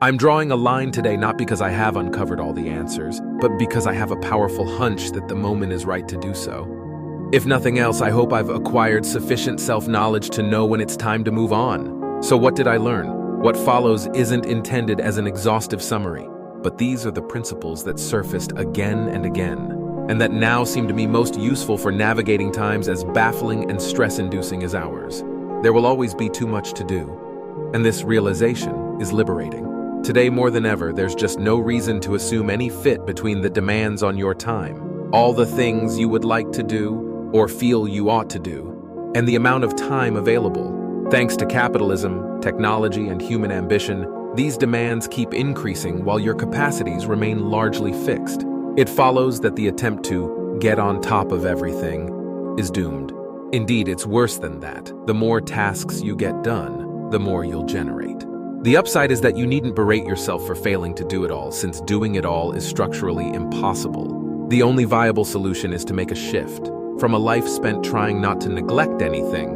I'm drawing a line today not because I have uncovered all the answers, but because I have a powerful hunch that the moment is right to do so. If nothing else, I hope I've acquired sufficient self-knowledge to know when it's time to move on. So what did I learn? What follows isn't intended as an exhaustive summary, but these are the principles that surfaced again and again, and that now seem to me most useful for navigating times as baffling and stress-inducing as ours. There will always be too much to do, and this realization is liberating. Today more than ever, there's just no reason to assume any fit between the demands on your time, all the things you would like to do or feel you ought to do, and the amount of time available. Thanks to capitalism, technology, and human ambition, these demands keep increasing while your capacities remain largely fixed. It follows that the attempt to get on top of everything is doomed. Indeed, it's worse than that. The more tasks you get done, the more you'll generate. The upside is that you needn't berate yourself for failing to do it all, since doing it all is structurally impossible. The only viable solution is to make a shift from a life spent trying not to neglect anything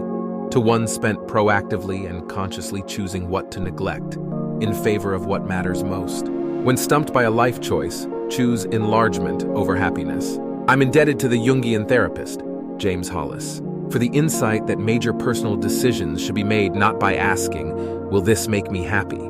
to one spent proactively and consciously choosing what to neglect in favor of what matters most. When stumped by a life choice, choose enlargement over happiness. I'm indebted to the Jungian therapist, James Hollis, for the insight that major personal decisions should be made not by asking, will this make me happy?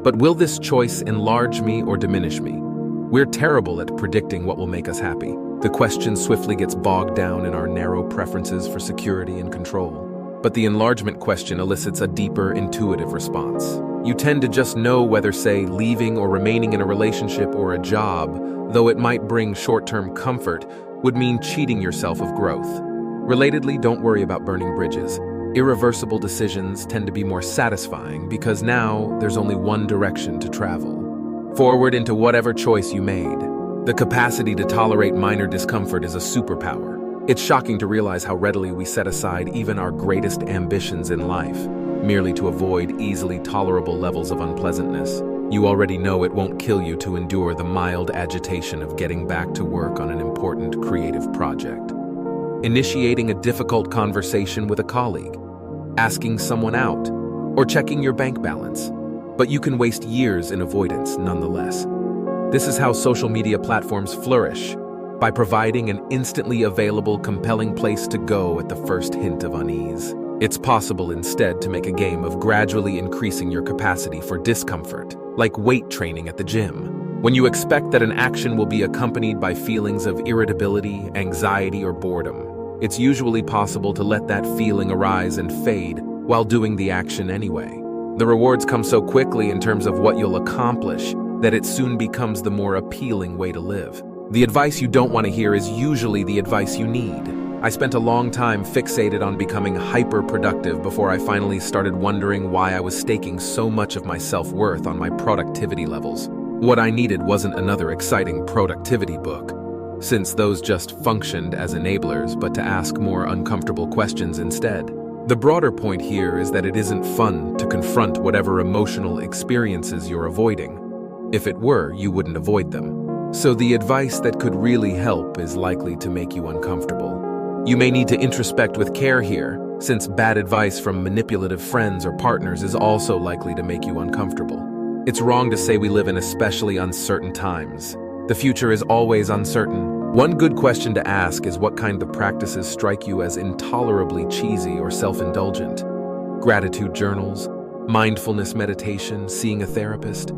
But will this choice enlarge me or diminish me? We're terrible at predicting what will make us happy. The question swiftly gets bogged down in our narrow preferences for security and control. But the enlargement question elicits a deeper, intuitive response. You tend to just know whether, say, leaving or remaining in a relationship or a job, though it might bring short-term comfort, would mean cheating yourself of growth. Relatedly, don't worry about burning bridges. Irreversible decisions tend to be more satisfying because now there's only one direction to travel. Forward into whatever choice you made. The capacity to tolerate minor discomfort is a superpower. It's shocking to realize how readily we set aside even our greatest ambitions in life, merely to avoid easily tolerable levels of unpleasantness. You already know it won't kill you to endure the mild agitation of getting back to work on an important creative project. Initiating a difficult conversation with a colleague, asking someone out, or checking your bank balance. But you can waste years in avoidance nonetheless. This is how social media platforms flourish, by providing an instantly available, compelling place to go at the first hint of unease. It's possible instead to make a game of gradually increasing your capacity for discomfort, like weight training at the gym. When you expect that an action will be accompanied by feelings of irritability, anxiety, or boredom, it's usually possible to let that feeling arise and fade while doing the action anyway. The rewards come so quickly in terms of what you'll accomplish that it soon becomes the more appealing way to live. The advice you don't want to hear is usually the advice you need. I spent a long time fixated on becoming hyper-productive before I finally started wondering why I was staking so much of my self-worth on my productivity levels. What I needed wasn't another exciting productivity book, since those just functioned as enablers, but to ask more uncomfortable questions instead. The broader point here is that it isn't fun to confront whatever emotional experiences you're avoiding. If it were, you wouldn't avoid them. So the advice that could really help is likely to make you uncomfortable. You may need to introspect with care here, since bad advice from manipulative friends or partners is also likely to make you uncomfortable. It's wrong to say we live in especially uncertain times. The future is always uncertain. One good question to ask is what kind of practices strike you as intolerably cheesy or self-indulgent. Gratitude journals, mindfulness meditation, seeing a therapist.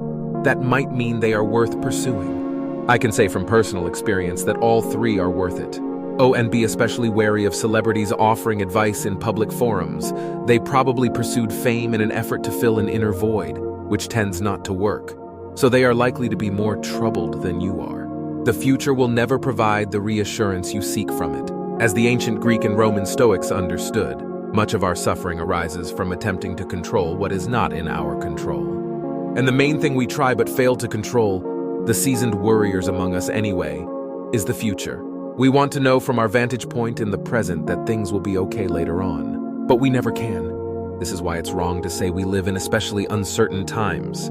That might mean they are worth pursuing. I can say from personal experience that all three are worth it. Oh, and be especially wary of celebrities offering advice in public forums. They probably pursued fame in an effort to fill an inner void, which tends not to work. So they are likely to be more troubled than you are. The future will never provide the reassurance you seek from it. As the ancient Greek and Roman Stoics understood, much of our suffering arises from attempting to control what is not in our control. And the main thing we try but fail to control, the seasoned worriers among us anyway, is the future. We want to know from our vantage point in the present that things will be okay later on, but we never can. This is why it's wrong to say we live in especially uncertain times.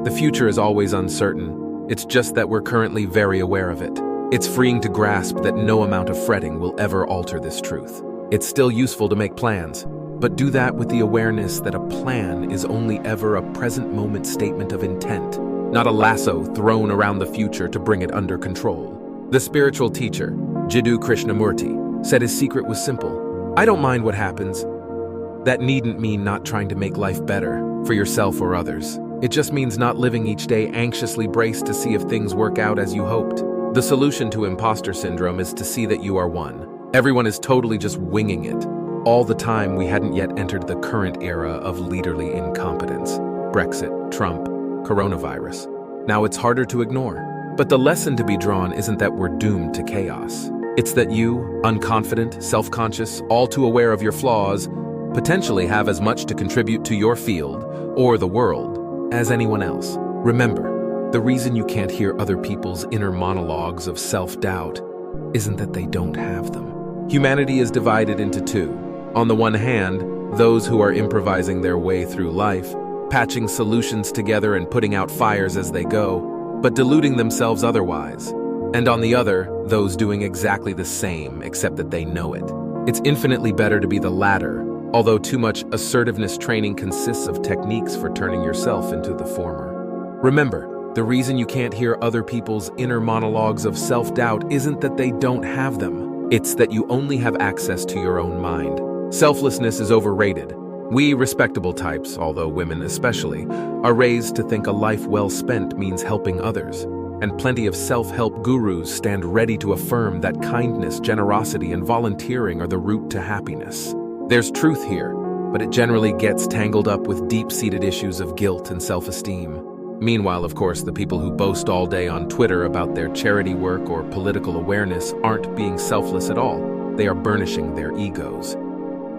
The future is always uncertain. It's just that we're currently very aware of it. It's freeing to grasp that no amount of fretting will ever alter this truth. It's still useful to make plans, but do that with the awareness that a plan is only ever a present moment statement of intent. not a lasso thrown around the future to bring it under control. The spiritual teacher, Jiddu Krishnamurti, said his secret was simple. I don't mind what happens. That needn't mean not trying to make life better for yourself or others. It just means not living each day anxiously braced to see if things work out as you hoped. The solution to imposter syndrome is to see that you are one. Everyone is totally just winging it. All the time we hadn't yet entered the current era of leaderly incompetence. Brexit, Trump, coronavirus. Now it's harder to ignore. But the lesson to be drawn isn't that we're doomed to chaos. It's that you, unconfident, self-conscious, all too aware of your flaws, potentially have as much to contribute to your field, or the world, as anyone else. Remember, the reason you can't hear other people's inner monologues of self-doubt isn't that they don't have them. Humanity is divided into two. On the one hand, those who are improvising their way through life, patching solutions together and putting out fires as they go, but deluding themselves otherwise. And on the other, those doing exactly the same, except that they know it. It's infinitely better to be the latter, although too much assertiveness training consists of techniques for turning yourself into the former. Remember, the reason you can't hear other people's inner monologues of self-doubt isn't that they don't have them. It's that you only have access to your own mind. Selflessness is overrated. We respectable types, although women especially, are raised to think a life well spent means helping others. And plenty of self-help gurus stand ready to affirm that kindness, generosity, and volunteering are the route to happiness. There's truth here, but it generally gets tangled up with deep-seated issues of guilt and self-esteem. Meanwhile, of course, the people who boast all day on Twitter about their charity work or political awareness aren't being selfless at all. They are burnishing their egos.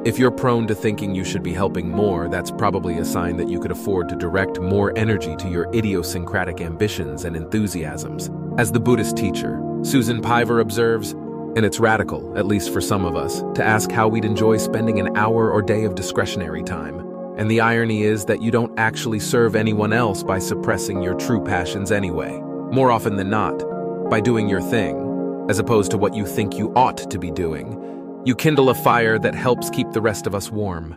If you're prone to thinking you should be helping more, that's probably a sign that you could afford to direct more energy to your idiosyncratic ambitions and enthusiasms. As the Buddhist teacher, Susan Piver observes, and it's radical, at least for some of us, to ask how we'd enjoy spending an hour or day of discretionary time. And the irony is that you don't actually serve anyone else by suppressing your true passions anyway. More often than not, by doing your thing, as opposed to what you think you ought to be doing, you kindle a fire that helps keep the rest of us warm.